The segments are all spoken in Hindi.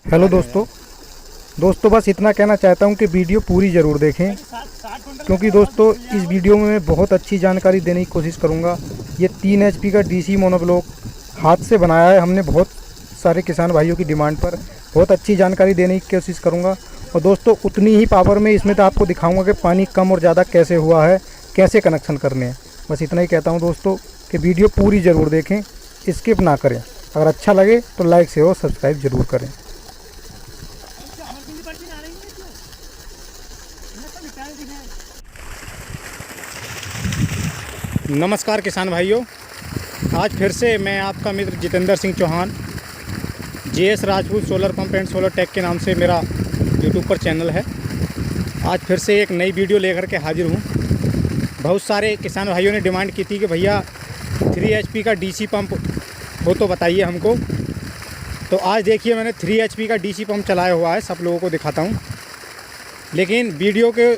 हेलो दोस्तों बस इतना कहना चाहता हूँ कि वीडियो पूरी ज़रूर देखें, क्योंकि दोस्तों इस वीडियो में मैं बहुत अच्छी जानकारी देने की कोशिश करूँगा। ये 3 HP का DC मोनोब्लॉक हाथ से बनाया है हमने, बहुत सारे किसान भाइयों की डिमांड पर। बहुत अच्छी जानकारी देने की कोशिश करूँगा और दोस्तों उतनी ही पावर में इसमें तो आपको दिखाऊँगा कि पानी कम और ज़्यादा कैसे हुआ है, कैसे कनेक्शन करने हैं। बस इतना ही कहता हूँ दोस्तों कि वीडियो पूरी ज़रूर देखें, स्किप ना करें। अगर अच्छा लगे तो लाइक शेयर और सब्सक्राइब ज़रूर करें। नमस्कार किसान भाइयों, आज फिर से मैं आपका मित्र Jitendra Singh Chauhan, JS Rajput solar pump and solar tech के नाम से मेरा यूट्यूब पर चैनल है। आज फिर से एक नई वीडियो लेकर के हाजिर हूँ। बहुत सारे किसान भाइयों ने डिमांड की थी कि भैया 3 HP का DC पंप हो तो बताइए हमको। तो आज देखिए मैंने 3 HP का DC पंप चलाया हुआ है, सब लोगों को दिखाता हूँ। लेकिन वीडियो के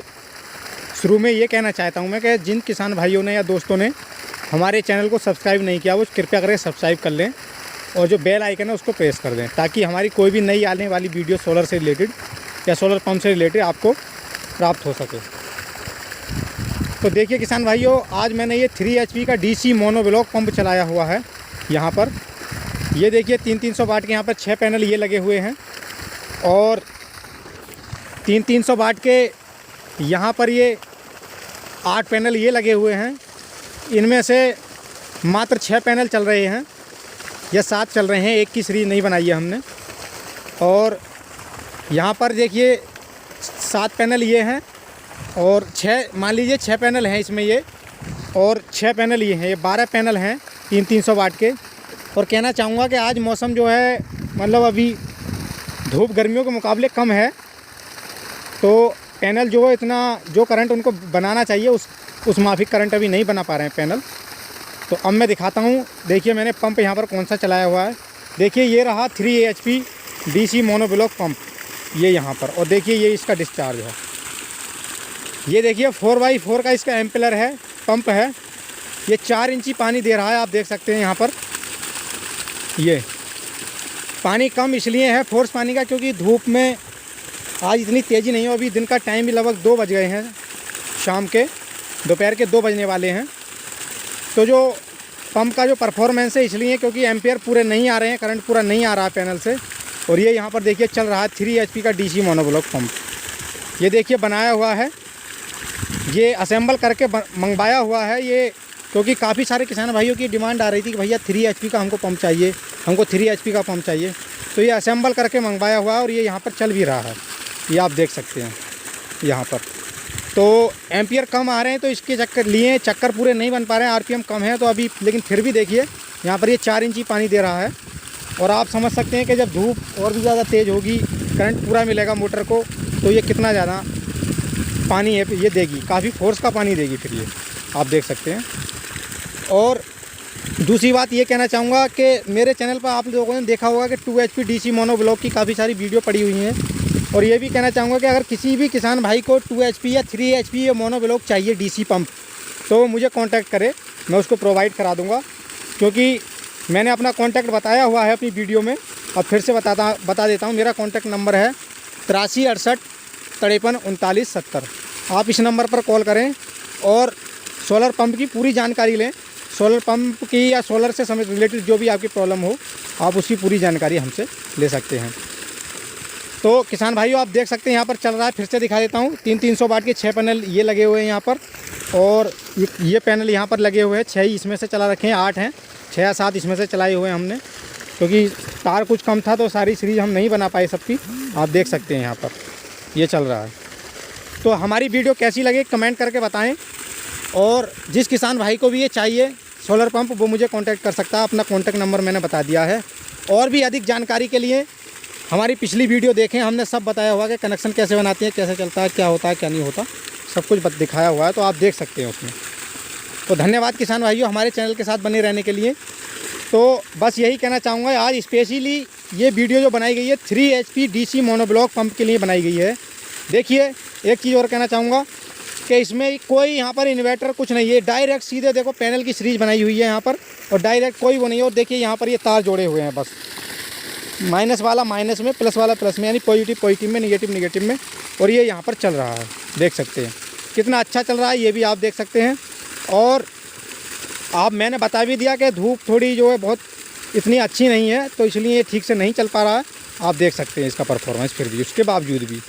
शुरू में ये कहना चाहता हूँ मैं कि जिन किसान भाइयों ने या दोस्तों ने हमारे चैनल को सब्सक्राइब नहीं किया वो कृपया करके सब्सक्राइब कर लें और जो बेल आइकन है उसको प्रेस कर दें, ताकि हमारी कोई भी नई आने वाली वीडियो सोलर से रिलेटेड या सोलर पंप से रिलेटेड आपको प्राप्त हो सके। तो देखिए किसान भाइयों, आज मैंने ये 3 HP का DC मोनोब्लॉक पंप चलाया हुआ है। यहाँ पर ये देखिए 300 वाट के यहाँ पर 6 पैनल ये लगे हुए हैं और 300 वाट के यहाँ पर ये 8 पैनल ये लगे हुए हैं। इनमें से मात्र 6 पैनल चल रहे हैं या 7 चल रहे हैं, एक की सीरीज नहीं बनाई है हमने। और यहाँ पर देखिए 7 पैनल ये हैं और 6 मान लीजिए 6 पैनल हैं इसमें ये, और 6 पैनल ये हैं, ये 12 पैनल हैं 300 वाट के। और कहना चाहूँगा कि आज मौसम जो है मतलब अभी धूप गर्मियों के मुकाबले कम है, तो पैनल जो है इतना जो करंट उनको बनाना चाहिए उस माफिक करंट अभी नहीं बना पा रहे हैं पैनल। तो अब मैं दिखाता हूँ। देखिए मैंने पंप यहाँ पर कौन सा चलाया हुआ है। देखिए ये रहा 3 HP DC मोनोब्लॉक पंप, ये यहाँ पर। और देखिए ये इसका डिस्चार्ज है। ये देखिए 4x4 का इसका एम्पेयर है, पंप है। ये 4 इंची पानी दे रहा है, आप देख सकते हैं यहाँ पर। ये पानी कम इसलिए है फोर्स पानी का, क्योंकि धूप में आज इतनी तेज़ी नहीं है। अभी दिन का टाइम भी लगभग 2 बज गए हैं, शाम के दोपहर के 2 बजने वाले हैं। तो जो पंप का जो परफॉर्मेंस है इसलिए क्योंकि एम्पेयर पूरे नहीं आ रहे हैं, करंट पूरा नहीं आ रहा है पैनल से। और ये यहाँ पर देखिए चल रहा है 3 HP का DC मोनोब्लॉक पंप। ये देखिए बनाया हुआ है, ये असेंबल करके मंगवाया हुआ है ये, क्योंकि काफ़ी सारे किसान भाइयों की डिमांड आ रही थी कि भैया 3 HP का हमको पंप चाहिए, हमको 3 HP का पंप चाहिए। तो ये असेंबल करके मंगवाया हुआ है और ये यहाँ पर चल भी रहा है, ये आप देख सकते हैं यहाँ पर। तो एम्पियर कम आ रहे हैं तो इसके चक्कर पूरे नहीं बन पा रहे हैं, RPM कम है तो अभी। लेकिन फिर भी देखिए यहाँ पर ये 4 इंची पानी दे रहा है। और आप समझ सकते हैं कि जब धूप और भी ज़्यादा तेज़ होगी, करंट पूरा मिलेगा मोटर को, तो ये कितना ज़्यादा पानी है ये देगी, काफ़ी फोर्स का पानी देगी फिर ये, आप देख सकते हैं। और दूसरी बात ये कहना चाहूँगा कि मेरे चैनल पर आप लोगों ने देखा होगा कि 2 HP DC मोनोब्लॉक की काफ़ी सारी वीडियो पड़ी हुई हैं। और ये भी कहना चाहूँगा कि अगर किसी भी किसान भाई को 2 HP या 3 HP या मोनोब्लॉक चाहिए DC पंप, तो मुझे कांटेक्ट करे, मैं उसको प्रोवाइड करा दूँगा। क्योंकि मैंने अपना कांटेक्ट बताया हुआ है अपनी वीडियो में, अब फिर से बता देता हूँ। मेरा कांटेक्ट नंबर है 83 68 53 39 70। आप इस नंबर पर कॉल करें और सोलर पंप की पूरी जानकारी लें। सोलर पंप की या सोलर से रिलेटेड जो भी आपकी प्रॉब्लम हो, आप उसकी पूरी जानकारी हमसे ले सकते हैं। तो किसान भाइयों आप देख सकते हैं यहाँ पर चल रहा है, फिर से दिखा देता हूँ। 300 वाट के 6 पैनल ये लगे हुए हैं यहाँ पर, और ये पैनल यहाँ पर लगे हुए हैं। 6 इसमें से चला रखे हैं, 8 हैं, 6 या 7 इसमें से चलाए हुए हैं हमने, क्योंकि तार कुछ कम था तो सारी सीरीज हम नहीं बना पाए सबकी। आप देख सकते हैं यहाँ पर ये चल रहा है। तो हमारी वीडियो कैसी लगे कमेंट करके बताएँ। और जिस किसान भाई को भी ये चाहिए सोलर पंप, वो मुझे कांटेक्ट कर सकता है। अपना कांटेक्ट नंबर मैंने बता दिया है। और भी अधिक जानकारी के लिए हमारी पिछली वीडियो देखें, हमने सब बताया हुआ कि कनेक्शन कैसे बनाते हैं, कैसे चलता है, क्या होता है क्या नहीं होता, सब कुछ दिखाया हुआ है, तो आप देख सकते हैं उसमें। तो धन्यवाद किसान भाइयों हमारे चैनल के साथ बने रहने के लिए। तो बस यही कहना चाहूँगा, आज स्पेशली ये वीडियो जो बनाई गई है 3 HP DC मोनोब्लॉक पंप के लिए बनाई गई है। देखिए एक चीज़ और कहना चाहूँगा कि इसमें कोई यहाँ पर इन्वर्टर कुछ नहीं है, डायरेक्ट सीधे देखो पैनल की सीरीज बनाई हुई है यहाँ पर, और डायरेक्ट कोई वो नहीं है। और देखिए यहाँ पर ये तार जोड़े हुए हैं बस, माइनस वाला माइनस में, प्लस वाला प्लस में, यानी पॉजिटिव पॉजिटिव में, निगेटिव निगेटिव में। और ये यहाँ पर चल रहा है, देख सकते हैं कितना अच्छा चल रहा है, ये भी आप देख सकते हैं। और आप मैंने बता भी दिया कि धूप थोड़ी जो है बहुत इतनी अच्छी नहीं है, तो इसलिए ये ठीक से नहीं चल पा रहा है। आप देख सकते हैं इसका परफॉर्मेंस, फिर भी उसके बावजूद भी।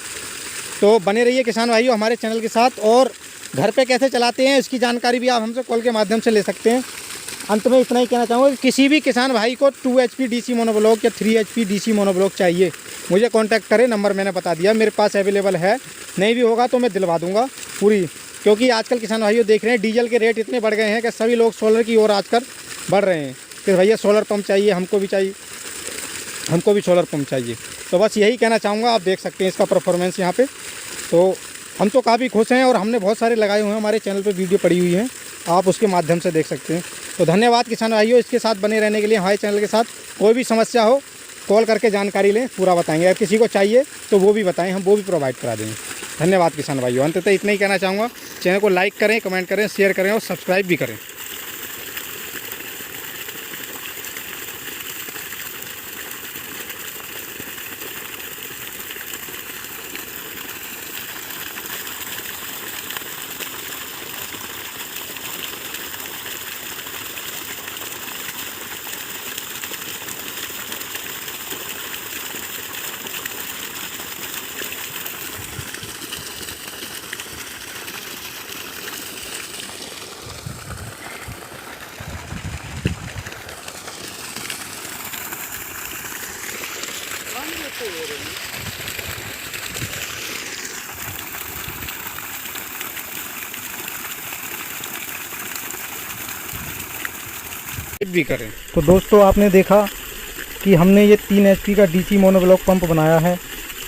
तो बने रहिए किसान भाइयों हमारे चैनल के साथ, और घर पे कैसे चलाते हैं इसकी जानकारी भी आप हमसे कॉल के माध्यम से ले सकते हैं। अंत में इतना ही कहना चाहूँगा कि किसी भी किसान भाई को 2 HP DC मोनोब्लॉक या 3 HP DC मोनोब्लॉक चाहिए, मुझे कांटेक्ट करें, नंबर मैंने बता दिया, मेरे पास अवेलेबल है। नहीं भी होगा तो मैं दिलवा दूंगा पूरी, क्योंकि आजकल किसान भाइयों देख रहे हैं डीजल के रेट इतने बढ़ गए हैं कि सभी लोग सोलर की ओर आजकल बढ़ रहे हैं कि भैया सोलर पंप चाहिए, हमको भी चाहिए, हमको भी सोलर पंप चाहिए। तो बस यही कहना चाहूँगा। आप देख सकते हैं इसका परफॉर्मेंस यहाँ पे, तो हम तो काफ़ी खुश हैं, और हमने बहुत सारे लगाए हुए हैं, हमारे चैनल पे वीडियो पड़ी हुई हैं, आप उसके माध्यम से देख सकते हैं। तो धन्यवाद किसान भाइयों इसके साथ बने रहने के लिए। हमारे चैनल के साथ कोई भी समस्या हो कॉल करके जानकारी लें, पूरा बताएंगे। अगर किसी को चाहिए तो वो भी बताएं, हम वो भी प्रोवाइड करा देंगे। धन्यवाद किसान भाइयों। अंततः इतना ही कहना चाहूँगा, चैनल को लाइक करें, कमेंट करें, शेयर करें और सब्सक्राइब भी करें। भी करें। तो दोस्तों आपने देखा कि हमने ये 3 HP का DC मोनोब्लॉक पंप बनाया है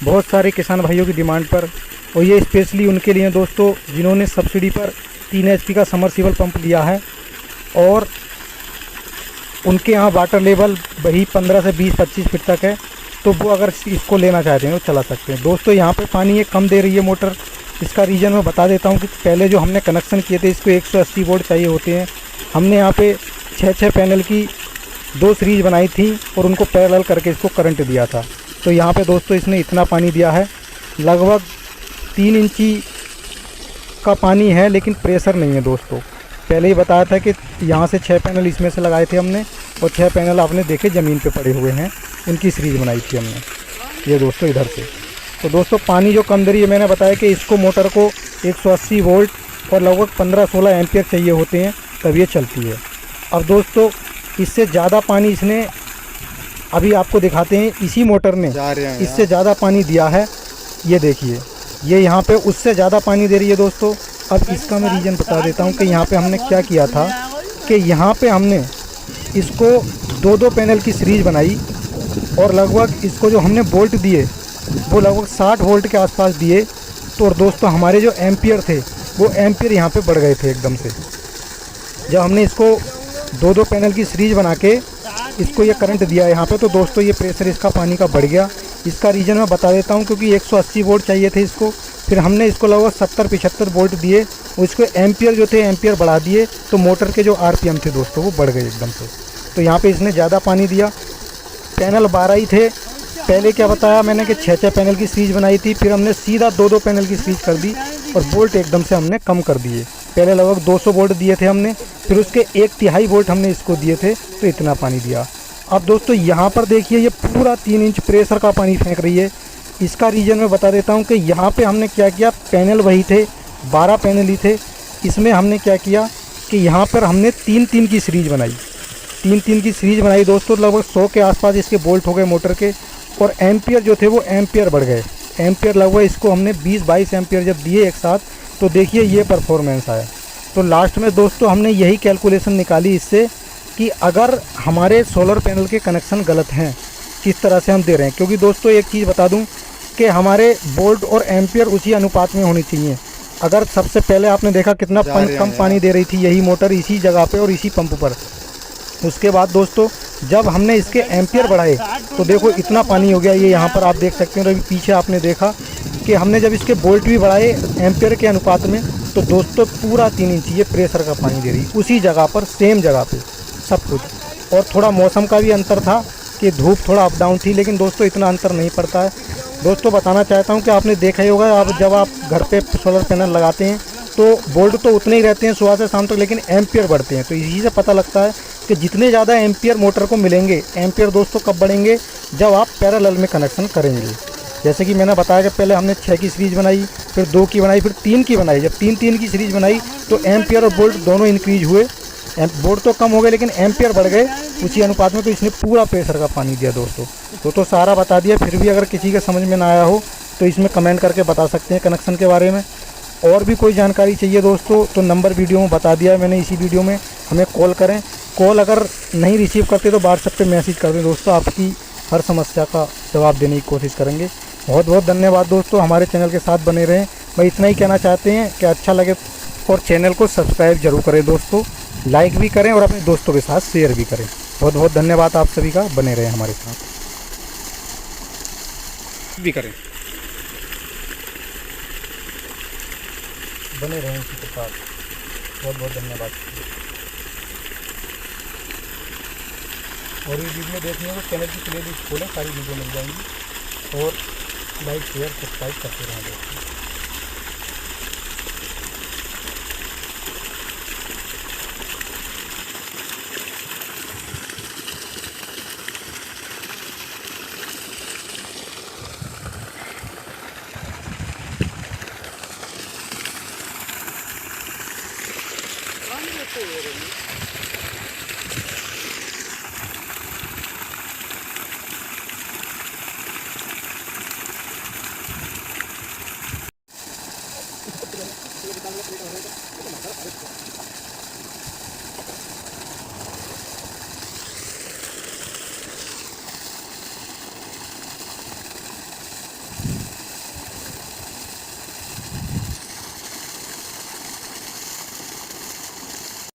बहुत सारे किसान भाइयों की डिमांड पर, और ये स्पेशली उनके लिए दोस्तों जिन्होंने सब्सिडी पर 3 HP का समरसीबल पंप लिया है, और उनके यहाँ वाटर लेवल वही 15 से 20-25 फीट तक है, तो वो अगर इसको लेना चाहते हैं तो चला सकते हैं। दोस्तों यहाँ पे पानी ये कम दे रही है मोटर, इसका रीज़न मैं बता देता हूँ कि पहले जो हमने कनेक्शन किए थे इसको 180 वोल्ट चाहिए होते हैं। हमने यहाँ पे 6 पैनल की 2 सीरीज बनाई थी और उनको पैरेलल करके इसको करंट दिया था। तो यहाँ पे दोस्तों इसने इतना पानी दिया है, लगभग 3 इंची का पानी है, लेकिन प्रेशर नहीं है दोस्तों। पहले ही बताया था कि यहाँ से 6 पैनल इसमें से लगाए थे हमने, और 6 पैनल आपने देखे ज़मीन पे पड़े हुए हैं, उनकी सीरीज बनाई थी हमने, ये दोस्तों इधर से। तो दोस्तों पानी जो कम दे रही है, मैंने बताया कि इसको मोटर को 180 वोल्ट और लगभग 15-16 एम्पियर चाहिए होते हैं तब ये चलती है। अब दोस्तों इससे ज़्यादा पानी इसने, अभी आपको दिखाते हैं, इसी मोटर ने इससे ज़्यादा पानी दिया है। ये देखिए, ये यहाँ पे उससे ज़्यादा पानी दे रही है दोस्तों। अब इसका मैं रीज़न बता देता हूँ कि यहाँ पे हमने क्या किया था कि यहाँ पे हमने इसको 2-2 पैनल की सीरीज बनाई, और लगभग इसको जो हमने वोल्ट दिए वो लगभग 60 वोल्ट के आसपास दिए। तो और दोस्तों हमारे जो एम्पियर थे वो एम्पियर यहाँ पे बढ़ गए थे एकदम से, जब हमने इसको 2-2 पैनल की सीरीज बना के इसको ये करंट दिया यहाँ पे। तो दोस्तों ये प्रेशर इसका पानी का बढ़ गया। इसका रीज़न मैं बता देता हूँ, क्योंकि 180 वोल्ट चाहिए थे इसको, फिर हमने इसको लगभग 70-75 वोल्ट दिए, उसको एम्पियर जो थे एम्पियर बढ़ा दिए, तो मोटर के जो RPM थे दोस्तों वो बढ़ गए एकदम से। तो यहाँ पे इसने ज़्यादा पानी दिया। पैनल 12 ही थे, पहले क्या बताया मैंने कि 6 पैनल की सीरीज बनाई थी, फिर हमने सीधा 2-2 पैनल की सीरीज कर दी, और वोल्ट एकदम से हमने कम कर दिए। पहले लगभग 200 वोल्ट दिए थे हमने, फिर उसके 1/3 वोल्ट हमने इसको दिए थे, तो इतना पानी दिया। अब दोस्तों यहाँ पर देखिए, ये पूरा 3 इंच प्रेशर का पानी फेंक रही है। इसका रीज़न मैं बता देता हूँ कि यहाँ पे हमने क्या किया, पैनल वही थे, 12 पैनल ही थे। इसमें हमने क्या किया कि यहाँ पर हमने 3-3 की सीरीज बनाई, 3-3 की सीरीज बनाई दोस्तों। लगभग 100 के आसपास इसके बोल्ट हो गए मोटर के, और एम्पियर जो थे वो एम्पियर बढ़ गए। एम्पियर लगभग इसको हमने 20-22 एम्पियर जब दिए एक साथ, तो देखिए ये परफॉर्मेंस आया। तो लास्ट में दोस्तों हमने यही कैलकुलेशन निकाली इससे कि अगर हमारे सोलर पैनल के कनेक्शन गलत हैं, किस तरह से हम दे रहे हैं। क्योंकि दोस्तों एक चीज़ बता दूं कि हमारे वोल्ट और एम्पियर उसी अनुपात में होनी चाहिए। अगर सबसे पहले आपने देखा कितना कम पानी दे रही थी यही मोटर इसी जगह पे और इसी पंप पर, उसके बाद दोस्तों जब हमने इसके एम्पियर बढ़ाए तो देखो इतना पानी हो गया। ये यहाँ पर आप देख सकते हैं, अभी पीछे आपने देखा कि हमने जब इसके वोल्ट भी बढ़ाए एम्पियर के अनुपात में, तो दोस्तों पूरा 3 इंच ये प्रेशर का पानी दे रही उसी जगह पर, सेम जगह पे सब कुछ। और थोड़ा मौसम का भी अंतर था कि धूप थोड़ा अप डाउन थी, लेकिन दोस्तों इतना अंतर नहीं पड़ता है। दोस्तों बताना चाहता हूँ कि आपने देखा ही होगा, आप जब आप घर पे सोलर पैनल लगाते हैं तो वोल्ट तो उतने ही रहते हैं सुबह से शाम तक, लेकिन एम्पियर बढ़ते हैं। तो इसी से पता लगता है कि जितने ज़्यादा एम्पियर मोटर को मिलेंगे, एम्पियर दोस्तों कब बढ़ेंगे, जब आप पैरेलल में कनेक्शन करेंगे। जैसे कि मैंने बताया कि पहले हमने 6 की सीरीज़ बनाई, फिर 2 की बनाई, फिर 3 की बनाई। जब 3 की सीरीज़ बनाई तो एम्पियर और वोल्ट दोनों इंक्रीज हुए। वोल्ट तो कम हो गए लेकिन एम्पियर बढ़ गए उसी अनुपात में। तो इसने पूरा प्रेशर का पानी दिया दोस्तों। तो सारा बता दिया। फिर भी अगर किसी के समझ में ना आया हो तो इसमें कमेंट करके बता सकते हैं कनेक्शन के बारे में। और भी कोई जानकारी चाहिए दोस्तों तो नंबर वीडियो में बता दिया है मैंने, इसी वीडियो में हमें कॉल करें। कॉल अगर नहीं रिसीव करते तो व्हाट्सएप पे मैसेज कर दें दोस्तों, आपकी हर समस्या का जवाब देने की कोशिश करेंगे। बहुत बहुत धन्यवाद दोस्तों, हमारे चैनल के साथ बने रहें। भाई इतना ही कहना चाहते हैं कि अच्छा लगे और चैनल को सब्सक्राइब जरूर करें दोस्तों, लाइक भी करें और अपने दोस्तों के साथ शेयर भी करें। बहुत बहुत धन्यवाद आप सभी का, बने रहें हमारे साथ भी करें। बने रहें इसी के साथ। बहुत बहुत धन्यवाद। और ये वीडियो देखने को चैनल की प्लेलिस्ट खोलें, सारी वीडियो मिल जाएंगी। और लाइक शेयर सब्सक्राइब करते रहें दोस्तों।